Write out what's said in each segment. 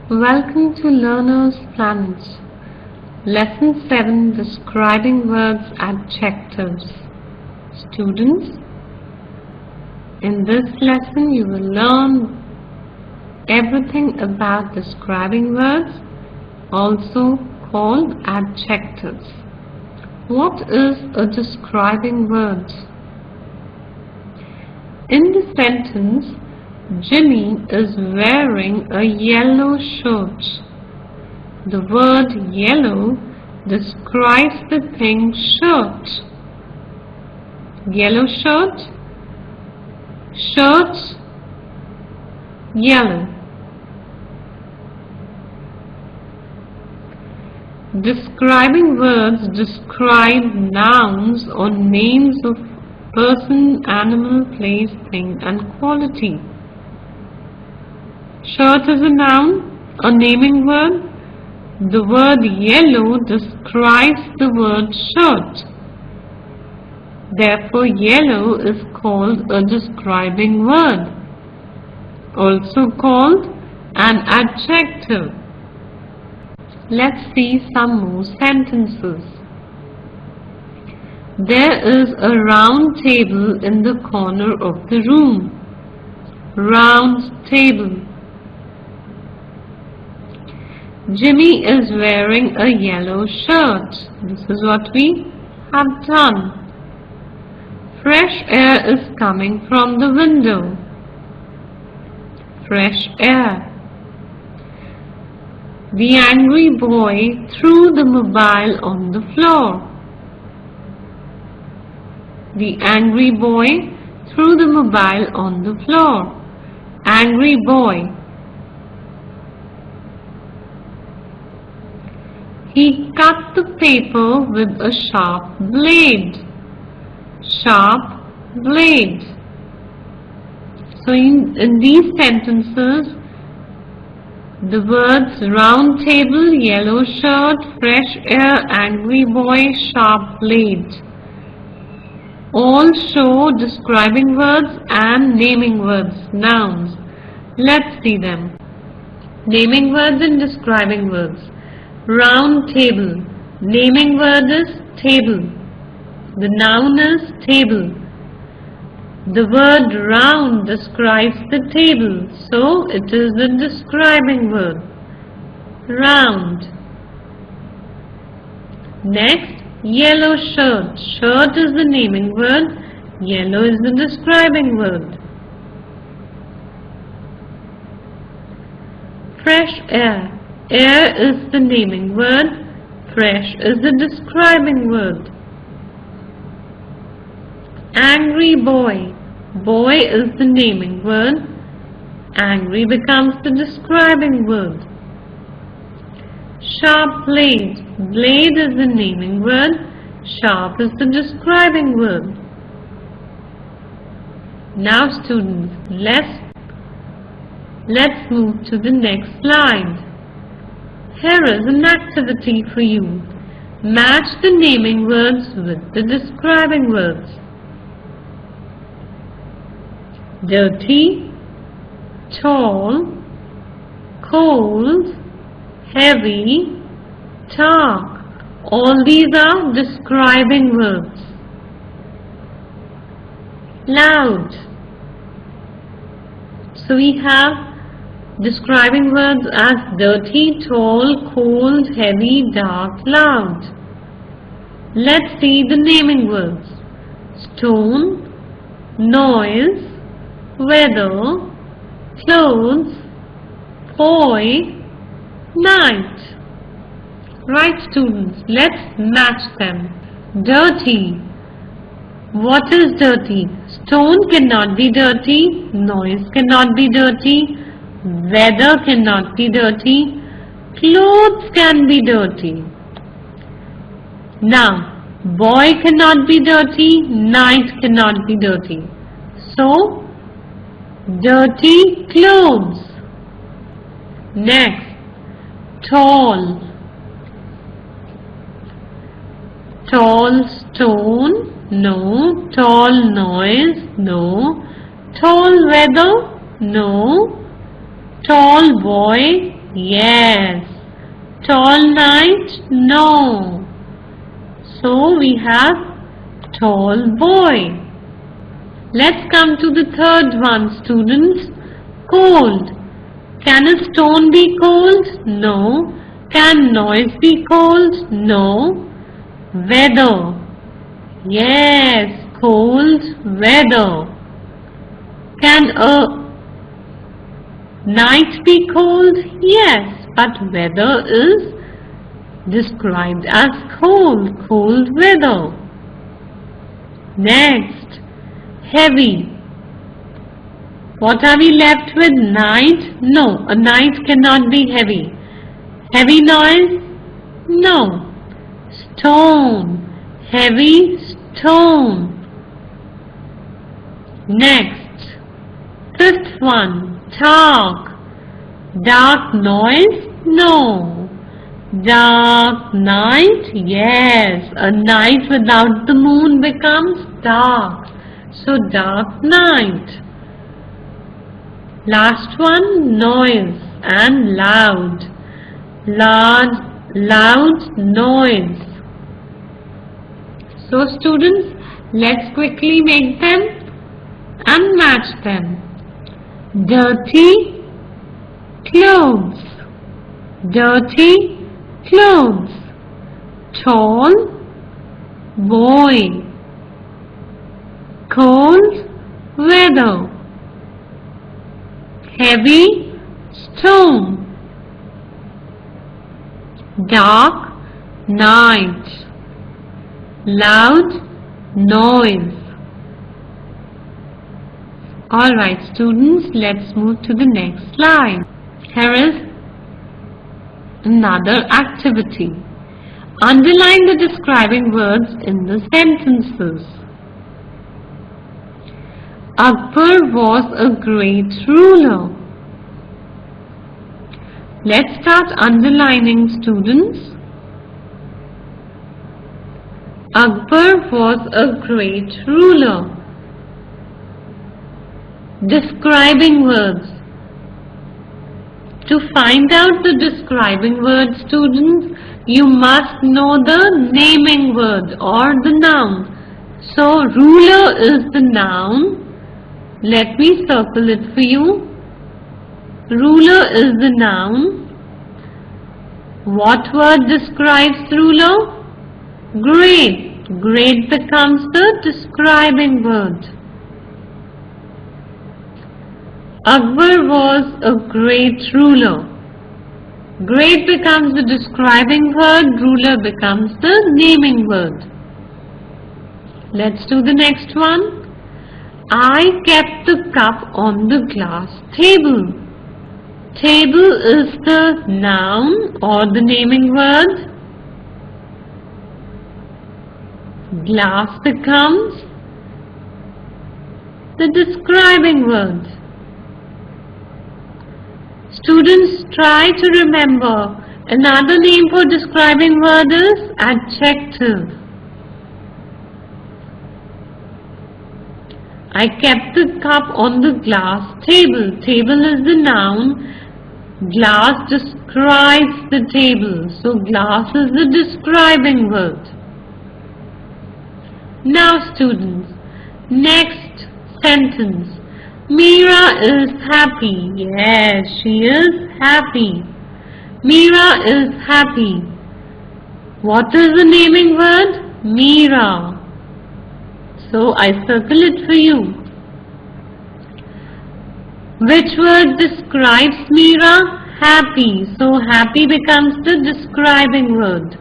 Welcome to Learner's Planet. Lesson 7, Describing Words, Adjectives. Students, in this lesson you will learn everything about describing words, also called adjectives. What is a describing word? In the sentence, Jimmy is wearing a yellow shirt. The word yellow describes the thing shirt. Yellow shirt, shirt, yellow. Describing words describe nouns or names of person, animal, place, thing and quality. Shirt is a noun, a naming word. The word yellow describes the word shirt. Therefore, yellow is called a describing word, also called an adjective. Let's see some more sentences. There is a round table in the corner of the room. Round table. Jimmy is wearing a yellow shirt. This is what we have done. Fresh air is coming from the window. Fresh air. The angry boy threw the mobile on the floor. The angry boy threw the mobile on the floor. Angry boy. He cut the paper with a sharp blade. Sharp blade. So in these sentences, the words round table, yellow shirt, fresh air, angry boy, sharp blade all show describing words and naming words, nouns. Let's see them. Naming words and describing words. Round table. Naming word is table. The noun is table. The word round describes the table, so it is a describing word. Round. Next, yellow shirt. Shirt is the naming word. Yellow is the describing word. Fresh air. Air is the naming word. Fresh is the describing word. Angry boy. Boy is the naming word. Angry becomes the describing word. Sharp blade. Blade is the naming word. Sharp is the describing word. Now students, let's move to the next slide. Here is an activity for you. Match the naming words with the describing words. Dirty, tall, cold, heavy, dark. All these are describing words. Loud. So we have describing words as dirty, tall, cold, heavy, dark, loud. Let's see the naming words. Stone, noise, weather, clothes, boy, night. Right students, let's match them. Dirty. What is dirty? Stone cannot be dirty, noise cannot be dirty, weather cannot be dirty, clothes can be dirty. Now, boy cannot be dirty, night cannot be dirty. So, dirty clothes. Next, tall. Tall stone, no. Tall noise, no. Tall weather, no. Tall boy, Yes. Tall knight? No. So we have tall boy. Let's come to the third one, students. Cold. Can a stone be cold? No. Can noise be cold? No. Weather. Yes, cold weather. Can a night be cold? Yes, but weather is described as cold, cold weather. Next, heavy. What are we left with? Night? No, a night cannot be heavy. Heavy noise? No. Stone. Heavy stone. Next, fifth one, dark. Dark noise? No. Dark night? Yes. A night without the moon becomes dark. So dark night. Last one, noise and loud. Loud noise. So students, let's quickly make them and match them. Dirty clothes. Dirty clothes. Tall boy. Cold weather. Heavy stone. Dark night. Loud noise. Alright students, let's move to the next slide. Here is another activity. Underline the describing words in the sentences. Akbar was a great ruler. Let's start underlining, students. Akbar was a great ruler. Describing words. To find out the describing word, students, you must know the naming word or the noun. So, ruler is the noun. Let me circle it for you. Ruler is the noun. What word describes ruler? Great. Great becomes the describing word. Akbar was a great ruler. Great becomes the describing word. Ruler becomes the naming word. Let's do the next one. I kept the cup on the glass table. Table is the noun or the naming word. Glass becomes the describing word. Students, try to remember another name for describing word is adjective. I kept the cup on the glass table. Table is the noun. Glass describes the table. So glass is the describing word. Now students, next sentence. Meera is happy. Yes, she is happy. Meera is happy. What is the naming word? Meera. So I circle it for you. Which word describes Meera? Happy. So happy becomes the describing word.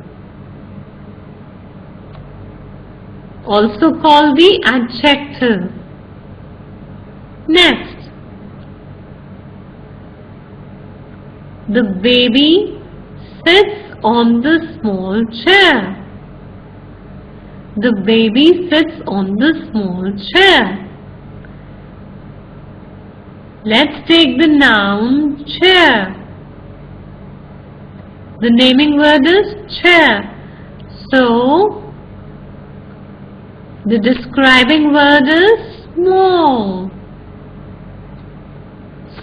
Also called the adjective. Next, the baby sits on the small chair. The baby sits on the small chair. Let's take the noun chair. The naming word is chair. So, the describing word is small.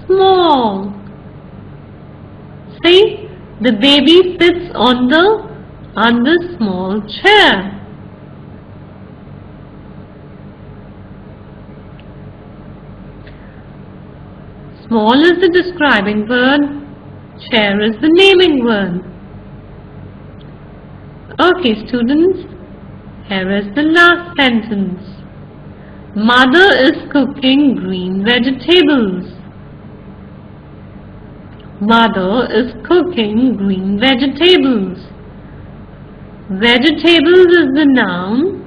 Small. say, the baby sits on the small chair. Small is the describing word, chair is the naming word. Okay, students, here is the last sentence. Mother is cooking green vegetables. Mother is cooking green vegetables. Vegetables is the noun.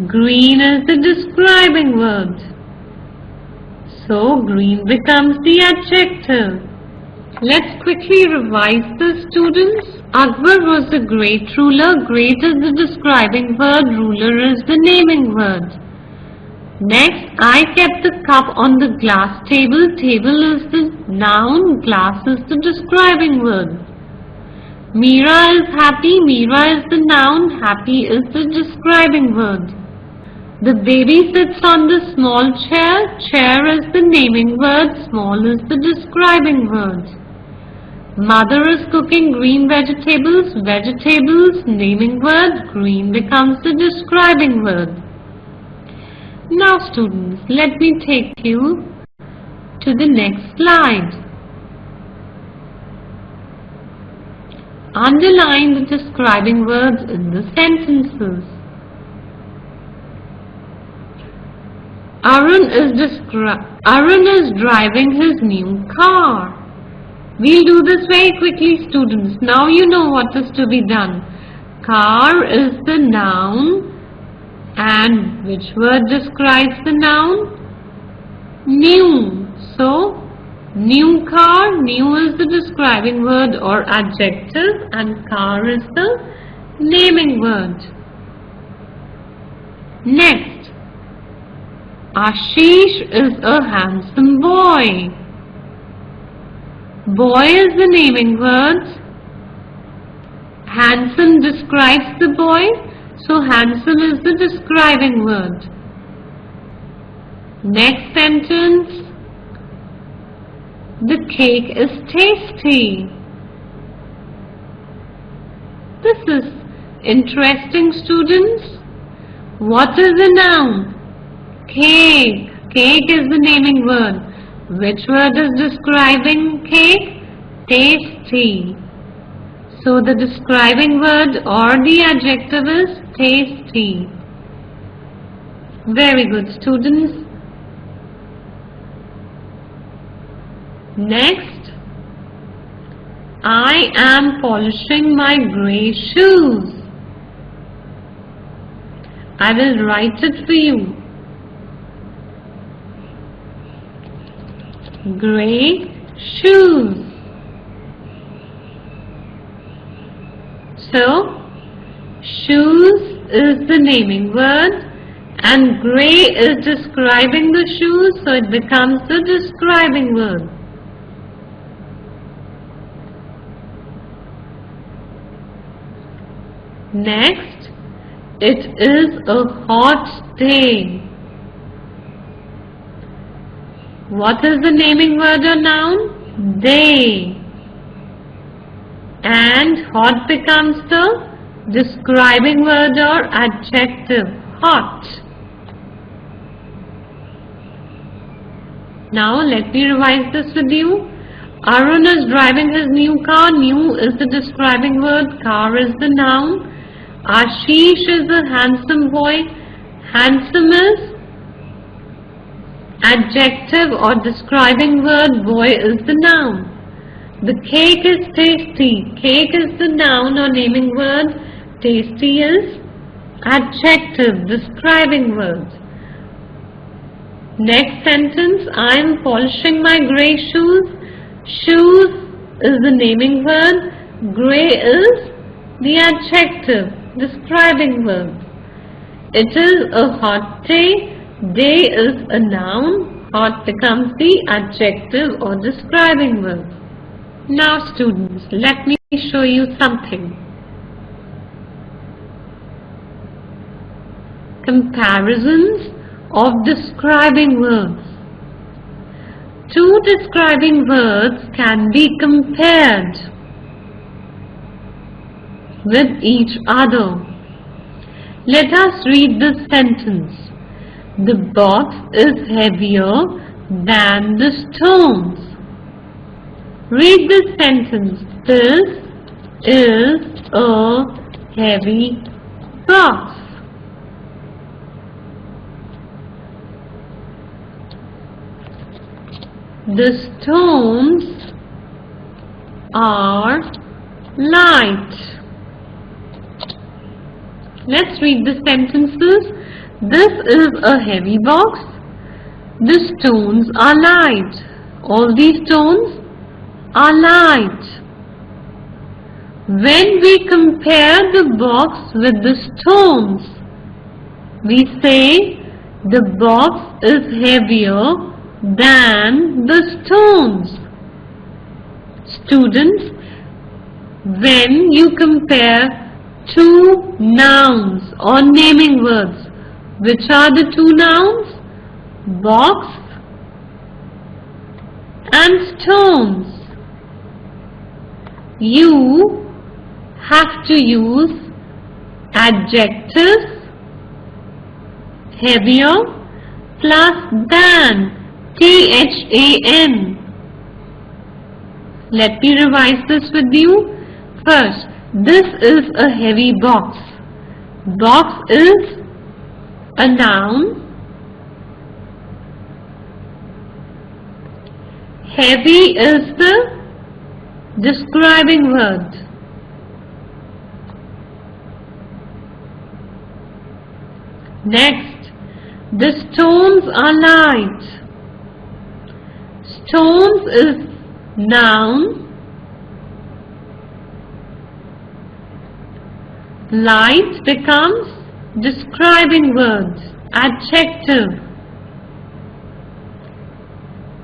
Green is the describing word. So green becomes the adjective. Let's quickly revise this, students. Akbar was a great ruler. Great is the describing word. Ruler is the naming word. Next, I kept the cup on the glass table. Table is the noun. Glass is the describing word. Meera is happy. Meera is the noun. Happy is the describing word. The baby sits on the small chair. Chair is the naming word. Small is the describing word. Mother is cooking green vegetables. Vegetables, naming word. Green becomes the describing word. Now students, let me take you to the next slide. Underline the describing words in the sentences. Arun is driving his new car. We'll do this very quickly, students. Now you know what is to be done. Car is the noun. And which word describes the noun? New. So, new car. New is the describing word or adjective. And car is the naming word. Next. Ashish is a handsome boy. Boy is the naming word. Handsome describes the boy, so handsome is the describing word. Next sentence. The cake is tasty. This is interesting, students. What is the noun? Cake. Cake is the naming word. Which word is describing cake? Tasty. So the describing word or the adjective is tasty. Very good, students. Next, I am polishing my grey shoes. I will write it for you. Grey shoes. So, shoes is the naming word and grey is describing the shoes, so it becomes the describing word. Next, it is a hot day. What is the naming word or noun? Day. And hot becomes the describing word or adjective. Hot. Now let me revise this with you. Arun is driving his new car. New is the describing word. Car is the noun. Ashish is a handsome boy. Handsome is adjective or describing word. Boy is the noun. The cake is tasty. Cake is the noun or naming word. Tasty is adjective, describing word. Next sentence, I am polishing my grey shoes. Shoes is the naming word. Grey is the adjective, describing word. It is a hot day. Day is a noun. Hot becomes the adjective or describing word. Now students, let me show you something. Comparisons of describing words. Two describing words can be compared with each other. Let us read the sentence. The box is heavier than the stones. Read this sentence. This is a heavy box. The stones are light. Let's read the sentences. This is a heavy box. The stones are light. All these stones are light. When we compare the box with the stones, we say the box is heavier than the stones. Students, when you compare two nouns or naming words, which are the two nouns? Box and stones. You have to use adjectives heavier plus than, THAN. Let me revise this with you. First, this is a heavy box. Box is a noun. Heavy is the describing word. Next, the stones are light. Stones is noun. Light becomes describing words, adjective.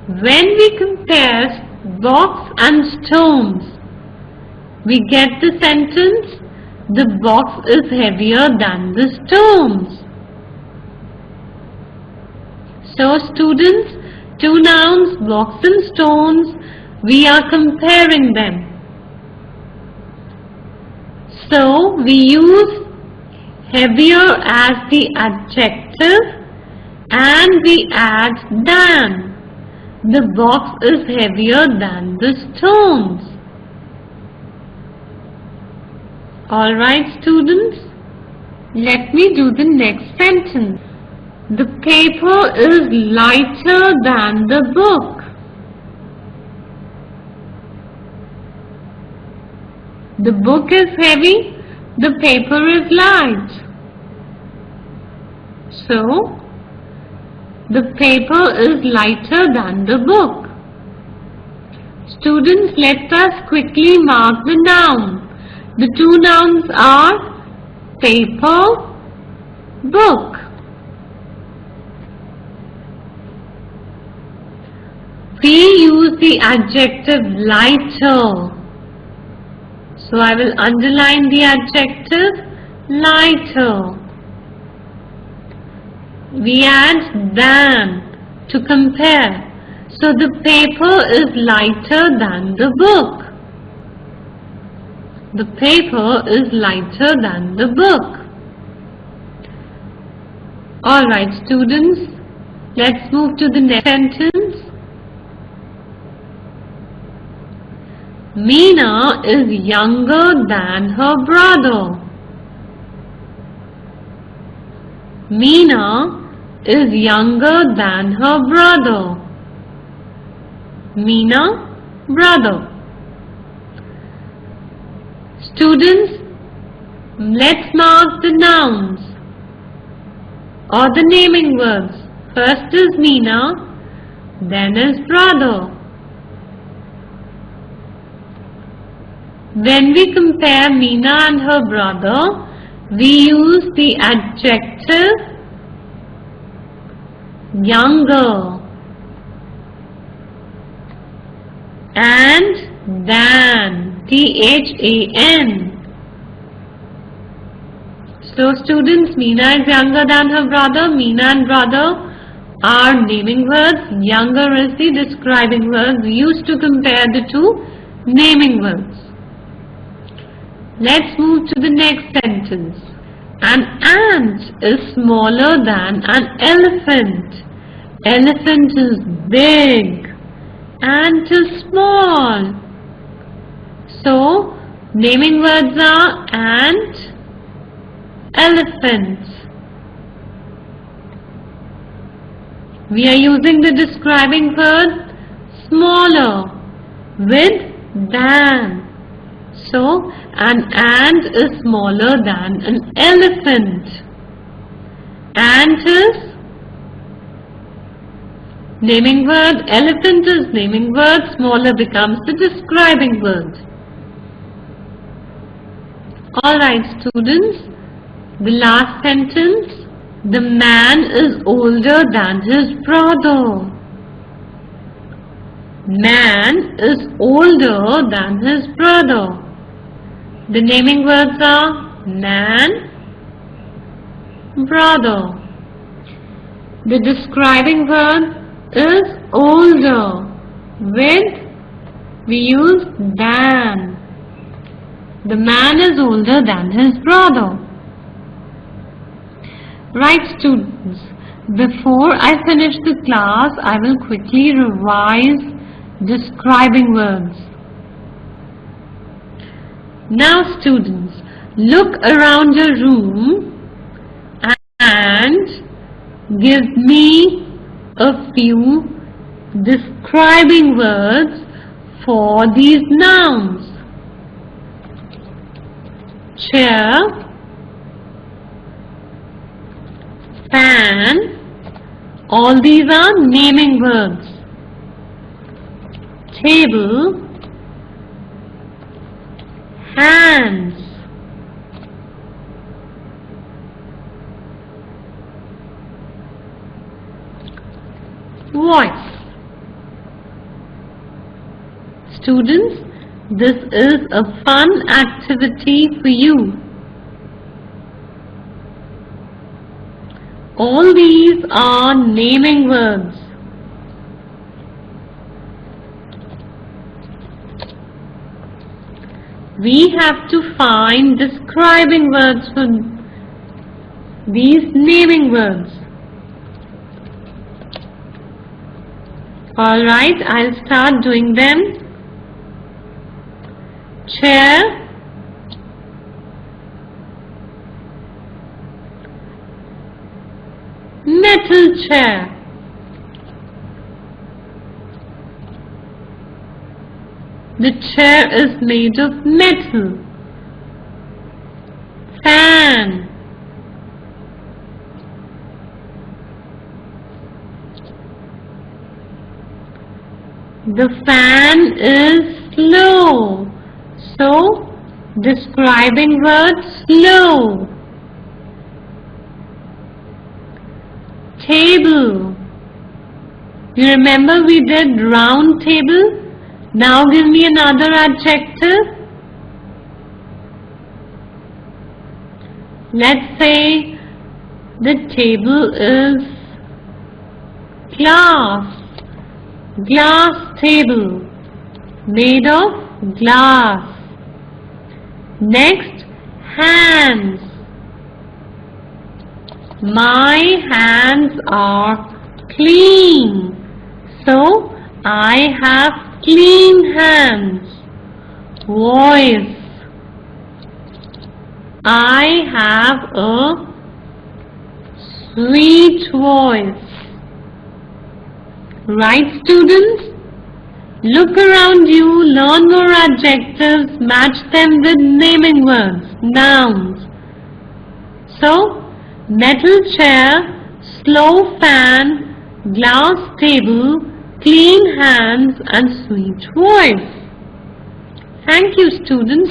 When we compare box and stones, we get the sentence, the box is heavier than the stones. So students, two nouns, box and stones, we are comparing them. So we use heavier as the adjective and we add than. The box is heavier than the stones. Alright students, let me do the next sentence. The paper is lighter than the book. The book is heavy, the paper is light. So, the paper is lighter than the book. Students, let us quickly mark the noun. The two nouns are paper, book. We use the adjective lighter. So I will underline the adjective lighter. We add than to compare. So the paper is lighter than the book. The paper is lighter than the book. Alright students, let's move to the next sentence. Meena is younger than her brother. Meena is younger than her brother. Meena, brother. Students, let's mark the nouns or the naming words. First is Meena, then is brother. When we compare Meena and her brother, we use the adjective younger and than, THAN. So students, Meena is younger than her brother. Meena and brother are naming words, younger is the describing words. We used to compare the two naming words. Let's move to the next sentence. An ant is smaller than an elephant. Elephant is big. Ant is small. So, naming words are ant, elephant. We are using the describing word smaller with than. So, an ant is smaller than an elephant. Ant is naming word, elephant is naming word, smaller becomes the describing word. Alright students, the last sentence. The man is older than his brother. Man is older than his brother. The naming words are man, brother. The describing word is older. With we use than. The man is older than his brother. Right students, before I finish the class, I will quickly revise describing words. Now students, look around your room and give me a few describing words for these nouns. Chair, fan, all these are naming words. Table, hands. Voice. Students, this is a fun activity for you. All these are naming words. We have to find describing words for these naming words. Alright, I'll start doing them. Chair, metal chair. The chair is made of metal. Fan. The fan is slow. So, describing word slow. Table. You remember we did round table? Now give me another adjective. Let's say the table is glass. Glass table, made of glass. Next, hands. My hands are clean. So, I have clean hands. Voice. I have a sweet voice. Right, students? Look around you, learn more adjectives, match them with naming words, nouns. So, metal chair, slow fan, glass table, clean hands and sweet voice. Thank you, students.